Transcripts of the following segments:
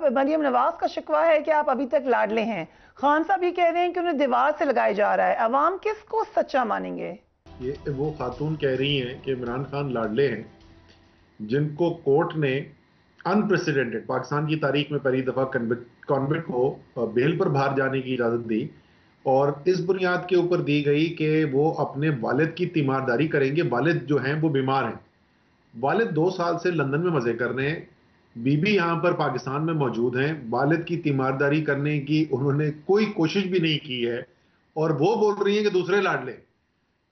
मरियम नवाज का शिकवा है कि आप अभी तक लाडले हैं। खान साहब ये कह रहे हैं कि उन्हें दीवार से लगाया जा रहा है। अवाम किसको सच्चा मानेंगे? ये वो खातून कह रही हैं कि इमरान खान लाडले हैं, जिनको कोर्ट ने अनप्रेसिडेंटेड पाकिस्तान की तारीख में पहली दफा कॉन्विक्ट को बेल पर बाहर जाने की इजाजत दी, और इस बुनियाद के ऊपर दी गई कि वो अपने वालिद की तीमारदारी करेंगे। वालिद जो हैं वो बीमार हैं। वालिद 2 साल से लंदन में मजे कर रहे हैं, बीबी यहां पर पाकिस्तान में मौजूद हैं। वालिद की तीमारदारी करने की उन्होंने कोई कोशिश भी नहीं की है, और वो बोल रही हैं कि दूसरे लाडले।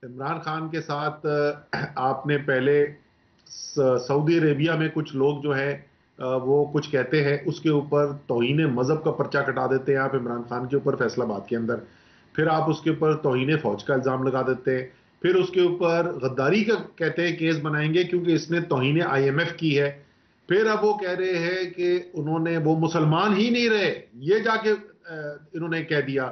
इमरान खान के साथ आपने पहले सऊदी अरेबिया में कुछ लोग जो है वो कुछ कहते हैं, उसके ऊपर तौहीन मजहब का पर्चा कटा देते हैं आप इमरान खान के ऊपर फैसलाबाद के अंदर। फिर आप उसके ऊपर तौहीन फौज का इल्जाम लगा देते हैं। फिर उसके ऊपर गद्दारी का कहते हैं केस बनाएंगे क्योंकि इसने तौहीन आईएमएफ की है। फिर अब वो कह रहे हैं कि उन्होंने वो मुसलमान ही नहीं रहे, ये जाके इन्होंने कह दिया।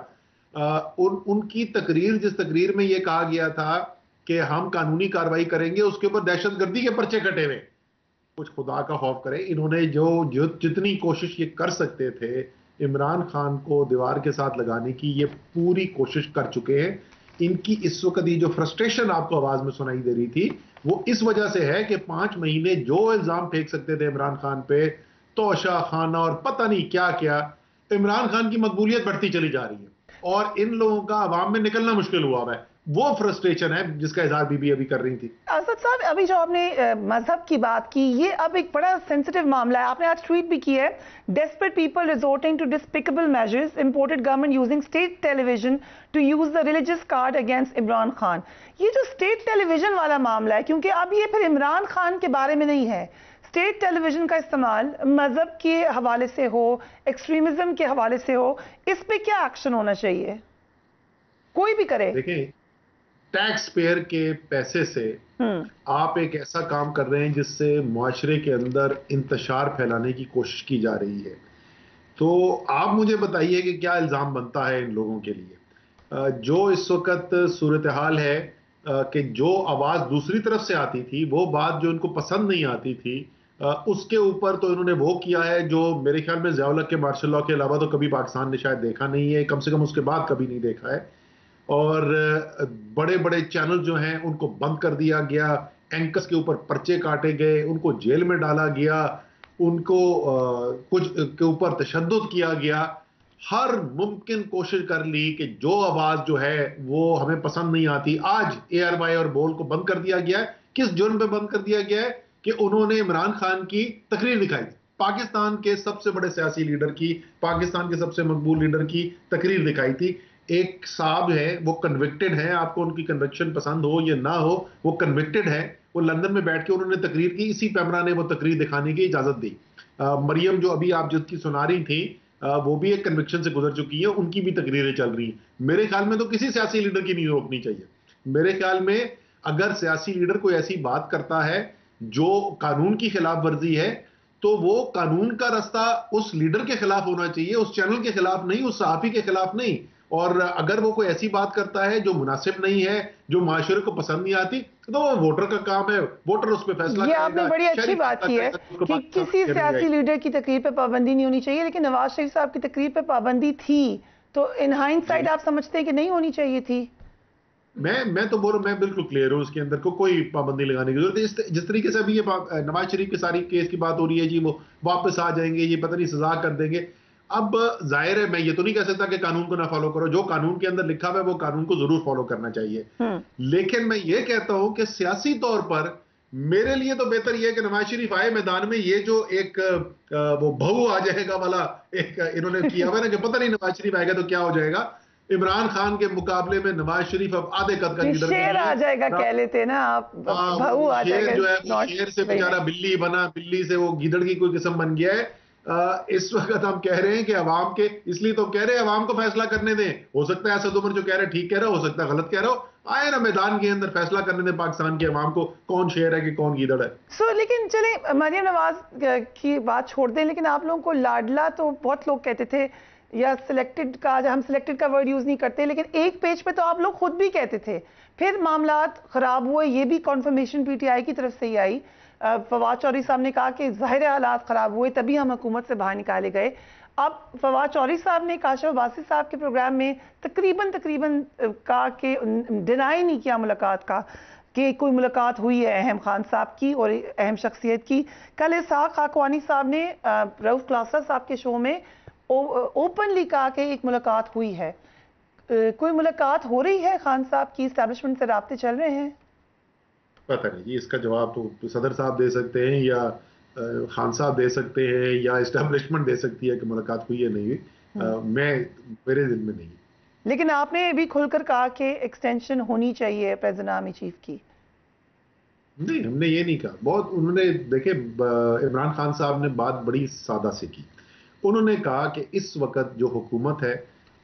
उनकी तकरीर, जिस तकरीर में यह कहा गया था कि हम कानूनी कार्रवाई करेंगे, उसके ऊपर दहशतगर्दी के पर्चे कटे हुए। कुछ खुदा का खौफ करें। इन्होंने जो जो जितनी कोशिश ये कर सकते थे इमरान खान को दीवार के साथ लगाने की, ये पूरी कोशिश कर चुके हैं। इनकी इस वक्त ये जो फ्रस्ट्रेशन आपको आवाज में सुनाई दे रही थी, वो इस वजह से है कि 5 महीने जो इल्जाम फेंक सकते थे इमरान खान पे, तोशा खाना और पता नहीं क्या क्या, इमरान खान की मकबूलियत बढ़ती चली जा रही है और इन लोगों का अवाम में निकलना मुश्किल हुआ है। वो फ्रस्ट्रेशन है जिसका इजहार बीबी अभी कर रही थी। असद साहब, अभी जो आपने मजहब की बात की, ये अब एक बड़ा सेंसिटिव मामला है। आपने आज ट्वीट भी की है, desperate people resorting to despicable measures, imported government using state television to use the religious card against Imran Khan. ये जो स्टेट टेलीविजन वाला मामला है, क्योंकि अब ये फिर इमरान खान के बारे में नहीं है, स्टेट टेलीविजन का इस्तेमाल मजहब के हवाले से हो, एक्सट्रीमिज्म के हवाले से हो, इस पे क्या एक्शन होना चाहिए, कोई भी करे? देखिए, टैक्स पेयर के पैसे से आप एक ऐसा काम कर रहे हैं जिससे मुआशरे के अंदर इंतशार फैलाने की कोशिश की जा रही है। तो आप मुझे बताइए कि क्या इल्जाम बनता है इन लोगों के लिए। जो इस वक्त सूरत हाल है कि जो आवाज दूसरी तरफ से आती थी, वो बात जो इनको पसंद नहीं आती थी, उसके ऊपर तो इन्होंने वो किया है जो मेरे ख्याल में ज़िया उल हक के मार्शल लॉ के अलावा तो कभी पाकिस्तान ने शायद देखा नहीं है, कम से कम उसके बाद कभी नहीं देखा है। और बड़े बड़े चैनल जो हैं उनको बंद कर दिया गया, एंकर्स के ऊपर पर्चे काटे गए, उनको जेल में डाला गया, उनको कुछ के ऊपर तशद्दुद किया गया। हर मुमकिन कोशिश कर ली कि जो आवाज जो है वो हमें पसंद नहीं आती। आज ARY और बोल को बंद कर दिया गया है। किस जुर्म पे बंद कर दिया गया है? कि उन्होंने इमरान खान की तकरीर दिखाई, पाकिस्तान के सबसे बड़े सियासी लीडर की, पाकिस्तान के सबसे मकबूल लीडर की तकरीर दिखाई थी। एक साहब है, वो कन्विक्टेड है, आपको उनकी कन्विक्शन पसंद हो या ना हो, वो कन्विक्टेड है। वो लंदन में बैठ के उन्होंने तकरीर की, इसी पैमरा ने वो तकरीर दिखाने की इजाजत दी। मरियम जो अभी आप जिसकी सुना रही थी, वो भी एक कन्विक्शन से गुजर चुकी है, उनकी भी तकरीरें चल रही हैं। मेरे ख्याल में तो किसी सियासी लीडर की नहीं रोकनी चाहिए। मेरे ख्याल में अगर सियासी लीडर कोई ऐसी बात करता है जो कानून की खिलाफ वर्जी है, तो वो कानून का रास्ता उस लीडर के खिलाफ होना चाहिए, उस चैनल के खिलाफ नहीं, उस सहाफी के खिलाफ नहीं। और अगर वो कोई ऐसी बात करता है जो मुनासिब नहीं है, जो माशरे को पसंद नहीं आती, तो वो वोटर का काम है, वोटर उस पर फैसला ये करेगा। आपने बड़ी अच्छी बात की है कि किसी सियासी लीडर की तकरीर पे पाबंदी नहीं होनी चाहिए, लेकिन नवाज शरीफ साहब की तकरीर पे पाबंदी थी, तो इन हाइंडसाइट आप समझते हैं कि नहीं होनी चाहिए थी? मैं तो बोल रहा हूं, मैं बिल्कुल क्लियर हूं, उसके अंदर को कोई पाबंदी लगाने की जरूरत है। जिस तरीके से अभी ये नवाज शरीफ के सारी केस की बात हो रही है जी, वो वापस आ जाएंगे, ये पता नहीं सजा कर देंगे। अब जाहिर है, मैं ये तो नहीं कह सकता कि कानून को ना फॉलो करो, जो कानून के अंदर लिखा हुआ है वो कानून को जरूर फॉलो करना चाहिए। लेकिन मैं ये कहता हूं कि सियासी तौर पर मेरे लिए तो बेहतर यह है कि नवाज शरीफ आए मैदान में। ये जो एक वो बहू आ जाएगा वाला एक इन्होंने किया हुआ ना, कि पता नहीं नवाज शरीफ आएगा तो क्या हो जाएगा। इमरान खान के मुकाबले में नवाज शरीफ अब आधे कद का लीडर शेर आ जाएगा, कह लेते ना आप, बहू आ जाएगा। शेर जो है वो शेर से बेचारा बिल्ली बना, बिल्ली से वो गीदड़ की कोई किस्म बन गया है। इस वक्त हम कह रहे हैं कि अवाम के, इसलिए तो कह रहे हैं अवाम को फैसला करने दें। हो सकता है असद उमर जो कह रहे हैं ठीक कह रहे हो सकता है गलत कह रहे हो, आए ना मैदान के अंदर फैसला करने दें पाकिस्तान के अवाम को कौन शेर है कि कौन गीदड़ है। लेकिन चले, मरियम नवाज की बात छोड़ दें, लेकिन आप लोगों को लाडला तो बहुत लोग कहते थे, या सिलेक्टेड का, हम सिलेक्टेड का वर्ड यूज नहीं करते, लेकिन एक पेज पे तो आप लोग खुद भी कहते थे। फिर मामलात खराब हुए, ये भी कॉन्फर्मेशन PTI की तरफ से ही आई, फवाद चौधरी साहब ने कहा कि ज़ाहिर हालात ख़राब हुए तभी हम हुकूमत से बाहर निकाले गए। अब फवाद चौधरी साहब ने काशिफ अब्बासी साहब के प्रोग्राम में तकरीबन कहा कि डिनाई नहीं किया मुलाकात का कि कोई मुलाकात हुई है अहम खान साहब की और अहम शख्सियत की। कल इसहाक खाकवानी साहब ने रऊफ क्लासा साहब के शो में ओपनली कहा कि एक मुलाकात हुई है। कोई मुलाकात हो रही है खान साहब की, इस्टेब्लिशमेंट से राब्ते चल रहे हैं? पता नहीं जी, इसका जवाब तो सदर साहब दे सकते हैं या खान साहब दे सकते हैं या इस्टेब्लिशमेंट दे सकती है कि मुलाकात हुई है नहीं हुई। मेरे दिल में नहीं। लेकिन आपने भी खुलकर कहा कि एक्सटेंशन होनी चाहिए प्रेसिडेंट आर्मी चीफ की। नहीं, हमने ये नहीं कहा। बहुत उन्होंने देखे, इमरान खान साहब ने बात बड़ी सादा से की। उन्होंने कहा कि इस वक्त जो हुकूमत है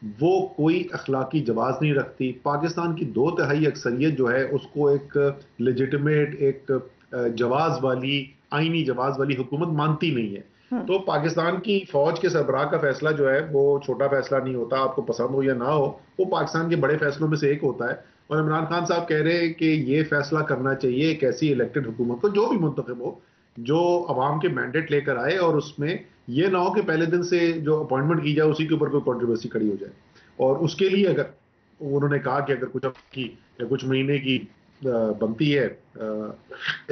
वो कोई अखलाकी जवाज नहीं रखती। पाकिस्तान की 2/3 अक्सरियत जो है उसको एक लेजिटिमेट, एक जवाज वाली, आईनी जवाज वाली हुकूमत मानती नहीं है। तो पाकिस्तान की फौज के सरबराह का फैसला जो है वो छोटा फैसला नहीं होता, आपको पसंद हो या ना हो, वो पाकिस्तान के बड़े फैसलों में से एक होता है। और इमरान खान साहब कह रहे हैं कि ये फैसला करना चाहिए एक ऐसी इलेक्टेड हुकूमत को, जो भी मुंतखब हो, जो अवाम के मैंडेट लेकर आए, और उसमें ये ना हो कि पहले दिन से जो अपॉइंटमेंट की जाए उसी के ऊपर कोई कंट्रोवर्सी खड़ी हो जाए। और उसके लिए अगर उन्होंने कहा कि अगर कुछ हफ्ते की या कुछ महीने की बनती है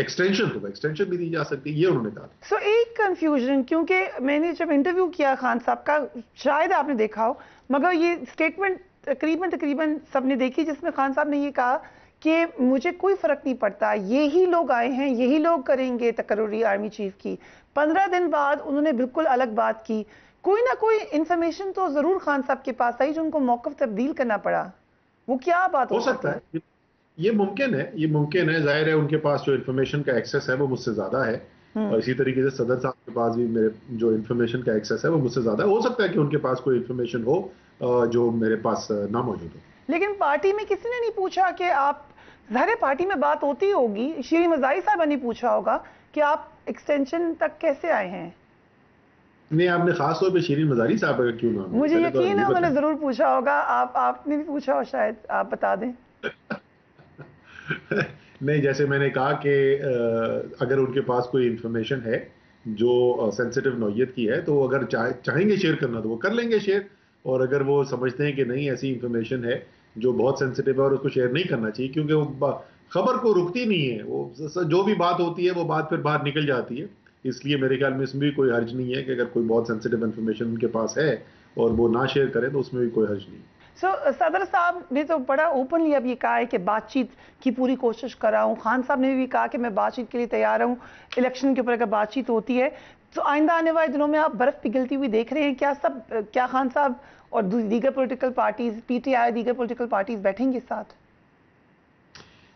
एक्सटेंशन, तो एक्सटेंशन भी दी जा सकती है, ये उन्होंने कहा। एक कंफ्यूजन, क्योंकि मैंने जब इंटरव्यू किया खान साहब का, शायद आपने देखा हो, मगर ये स्टेटमेंट तकरीबन सबने देखी, जिसमें खान साहब ने ये कहा कि मुझे कोई फर्क नहीं पड़ता, यही लोग आए हैं, यही लोग करेंगे तकर्री आर्मी चीफ की। 15 दिन बाद उन्होंने बिल्कुल अलग बात की। कोई ना कोई इंफॉर्मेशन तो जरूर खान साहब के पास आई जो उनको मौकफ तब्दील करना पड़ा। वो क्या बात हो सकता है, ये मुमकिन है, ये मुमकिन है। जाहिर है उनके पास जो इन्फॉर्मेशन का एक्सेस है वो मुझसे ज्यादा है, और इसी तरीके से सदर साहब के पास भी मेरे जो इन्फॉर्मेशन का एक्सेस है वो मुझसे ज्यादा है। हो सकता है कि उनके पास कोई इन्फॉर्मेशन हो जो मेरे पास ना मौजूद हो। लेकिन पार्टी में किसी ने नहीं पूछा कि आप, ज़ाहिर पार्टी में बात होती होगी, शीरी मज़ारी साहब ने पूछा होगा कि आप एक्सटेंशन तक कैसे आए हैं? नहीं, आपने खास तौर पे शीरीन मज़ारी साहब का क्यों नाम? मुझे यकीन है उन्होंने जरूर पूछा होगा। आपने भी पूछा हो शायद, आप बता दें। नहीं, जैसे मैंने कहा कि अगर उनके पास कोई इंफॉर्मेशन है जो सेंसिटिव नौयत की है, तो अगर चाहेंगे शेयर करना तो वो कर लेंगे शेयर, और अगर वो समझते हैं कि नहीं ऐसी इंफॉर्मेशन है जो बहुत सेंसिटिव है और उसको शेयर नहीं करना चाहिए, क्योंकि वो खबर को रुकती नहीं है, वो जो भी बात होती है वो बात फिर बाहर निकल जाती है। इसलिए मेरे ख्याल में इसमें भी कोई हर्ज नहीं है कि अगर कोई बहुत सेंसिटिव इंफॉर्मेशन उनके पास है और वो ना शेयर करें तो उसमें भी कोई हर्ज नहीं। सदर साहब ने तो बड़ा ओपनली अब ये कहा है कि बातचीत की पूरी कोशिश कर रहा हूँ। खान साहब ने भी कहा कि मैं बातचीत के लिए तैयार हूँ, इलेक्शन के ऊपर अगर बातचीत होती है तो आइंदा आने वाले दिनों में आप बर्फ पिघलती हुई देख रहे हैं क्या खान साहब और दीगर पॉलिटिकल पार्टीज, पीटीआई, दीगर पॉलिटिकल पार्टीज बैठेंगे साथ?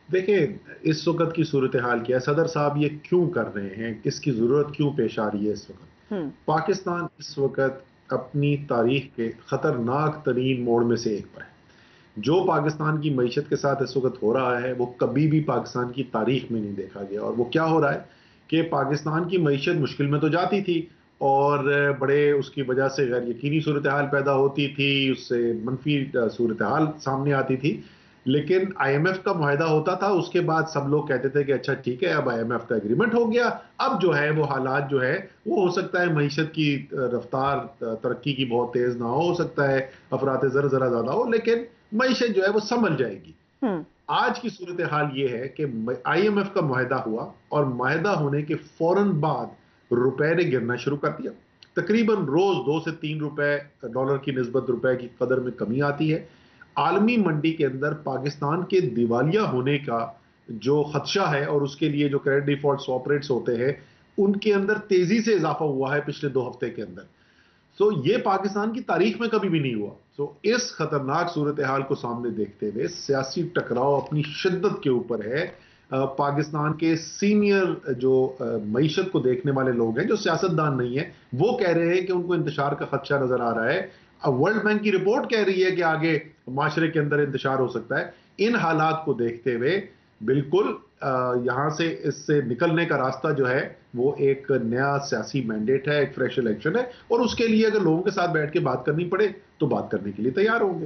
देखिए, इस वक्त की सूरत हाल क्या है, सदर साहब ये क्यों कर रहे हैं, इसकी जरूरत क्यों पेश आ रही है इस वक्त? पाकिस्तान इस वक्त अपनी तारीख के खतरनाक तरीन मोड़ में से एक पर है। जो पाकिस्तान की मईशत के साथ इस वक्त हो रहा है वो कभी भी पाकिस्तान की तारीख में नहीं देखा गया। और वो क्या हो रहा है कि पाकिस्तान की मईशत मुश्किल में तो जाती थी और बड़े उसकी वजह से गैर यकीनी सूरत हाल पैदा होती थी, उससे मनफी सूरत हाल सामने आती थी। लेकिन आईएमएफ का मुआहदा होता था, उसके बाद सब लोग कहते थे कि अच्छा ठीक है, अब आईएमएफ का एग्रीमेंट हो गया, अब जो है वो हालात जो है वो हो सकता है मईशत की रफ्तार तरक्की की बहुत तेज ना हो सकता है अफरात ज़र जरा ज्यादा हो, लेकिन मईशत जो है वो संभल जाएगी। आज की सूरत हाल ये है कि आईएमएफ का मुआहदा हुआ और मुआहदा होने के फौरन बाद रुपए ने गिरना शुरू कर दिया। तकरीबन रोज 2 से 3 रुपए डॉलर की निस्बत रुपए की कदर में कमी आती है। आलमी मंडी के अंदर पाकिस्तान के दिवालिया होने का जो खदशा है और उसके लिए जो क्रेडिट डिफॉल्ट स्वैप रेट्स होते हैं उनके अंदर तेजी से इजाफा हुआ है पिछले 2 हफ्ते के अंदर। सो ये पाकिस्तान की तारीख में कभी भी नहीं हुआ। सो इस खतरनाक सूरत हाल को सामने देखते हुए सियासी टकराव अपनी शिद्दत के ऊपर है। पाकिस्तान के सीनियर जो मईशत को देखने वाले लोग हैं, जो सियासतदान नहीं है, वो कह रहे हैं कि उनको इंतशार का खदशा नजर आ रहा है। वर्ल्ड बैंक की रिपोर्ट कह रही है कि आगे माशरे के अंदर इंतशार हो सकता है। इन हालात को देखते हुए बिल्कुल यहां से इससे निकलने का रास्ता जो है वो एक नया सियासी मैंडेट है, एक फ्रेश इलेक्शन है, और उसके लिए अगर लोगों के साथ बैठ के बात करनी पड़े तो बात करने के लिए तैयार होंगे।